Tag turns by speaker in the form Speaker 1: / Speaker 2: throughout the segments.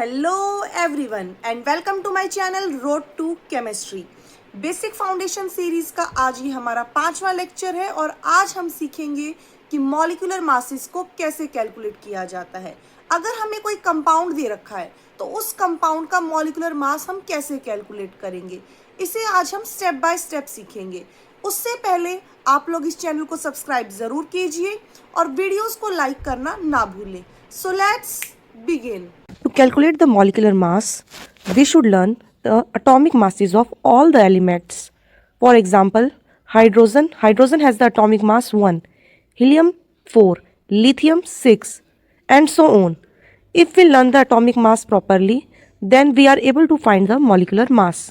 Speaker 1: Hello everyone and welcome to my channel Road to Chemistry। Basic foundation series का आज ही हमारा 5वां lecture है और आज हम सीखेंगे कि मॉलिक्यूलर मासेस को कैसे कैलकुलेट किया जाता है। अगर हमें कोई कंपाउंड दे रखा है तो उस कंपाउंड का मॉलिक्यूलर मास हम कैसे कैलकुलेट करेंगे, इसे आज हम स्टेप बाय स्टेप सीखेंगे। उससे पहले आप लोग इस चैनल को सब्सक्राइब जरूर कीजिए और वीडियोस को लाइक करना ना भूलें। So let's begin.
Speaker 2: To calculate the molecular mass, we should learn the atomic masses of all the elements. For example, hydrogen has the atomic mass 1, helium 4, lithium 6, and so on. If we learn the atomic mass properly, then we are able to find the molecular mass.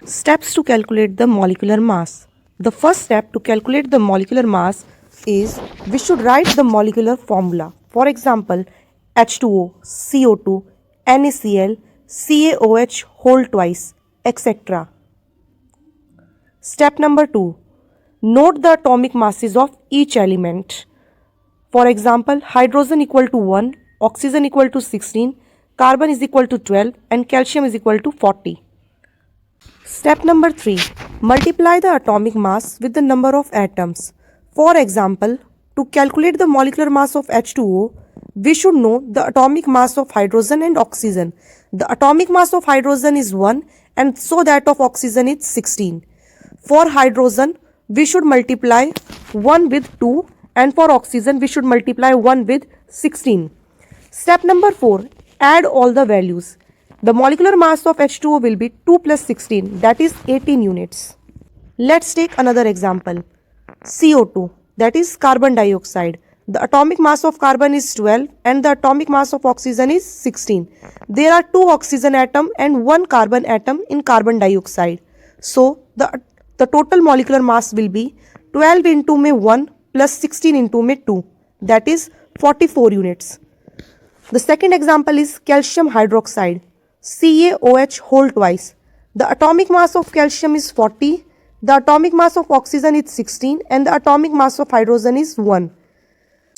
Speaker 2: Steps to calculate the molecular mass. The first step to calculate the molecular mass is we should write the molecular formula. For example, H2O, CO2, NaCl, CaOH whole twice, etc. Step number 2. Note the atomic masses of each element. For example, hydrogen equal to 1, oxygen equal to 16, carbon is equal to 12 and calcium is equal to 40. Step number 3. Multiply the atomic mass with the number of atoms. For example, to calculate the molecular mass of H2O, we should know the atomic mass of hydrogen and oxygen. The atomic mass of hydrogen is 1 and so that of oxygen is 16. For hydrogen, we should multiply 1 with 2 and for oxygen, we should multiply 1 with 16. Step number 4. Add all the values. The molecular mass of H2O will be 2 plus 16, that is 18 units. Let's take another example. CO2, that is carbon dioxide. The atomic mass of carbon is 12 and the atomic mass of oxygen is 16. There are 2 oxygen atom and 1 carbon atom in carbon dioxide. So, the total molecular mass will be 12 into 1 plus 16 into 2, that is 44 units. The second example is calcium hydroxide, CaOH whole twice. The atomic mass of calcium is 40, the atomic mass of oxygen is 16 and the atomic mass of hydrogen is 1.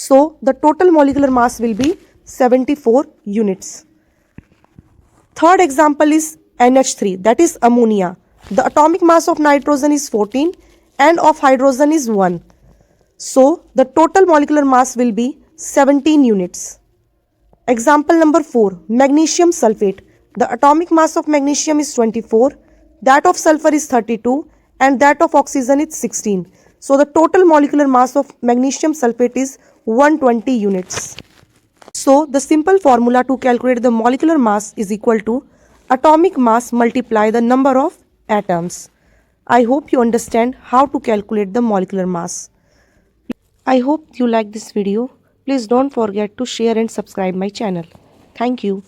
Speaker 2: So, the total molecular mass will be 74 units. Third example is NH3, that is ammonia. The atomic mass of nitrogen is 14 and of hydrogen is 1. So, the total molecular mass will be 17 units. Example number 4, magnesium sulfate. The atomic mass of magnesium is 24, that of sulfur is 32 and that of oxygen is 16. So, the total molecular mass of magnesium sulfate is 120 units. So, the simple formula to calculate the molecular mass is equal to atomic mass multiply the number of atoms. I hope you understand how to calculate the molecular mass. I hope you like this video. Please don't forget to share and subscribe my channel. Thank you.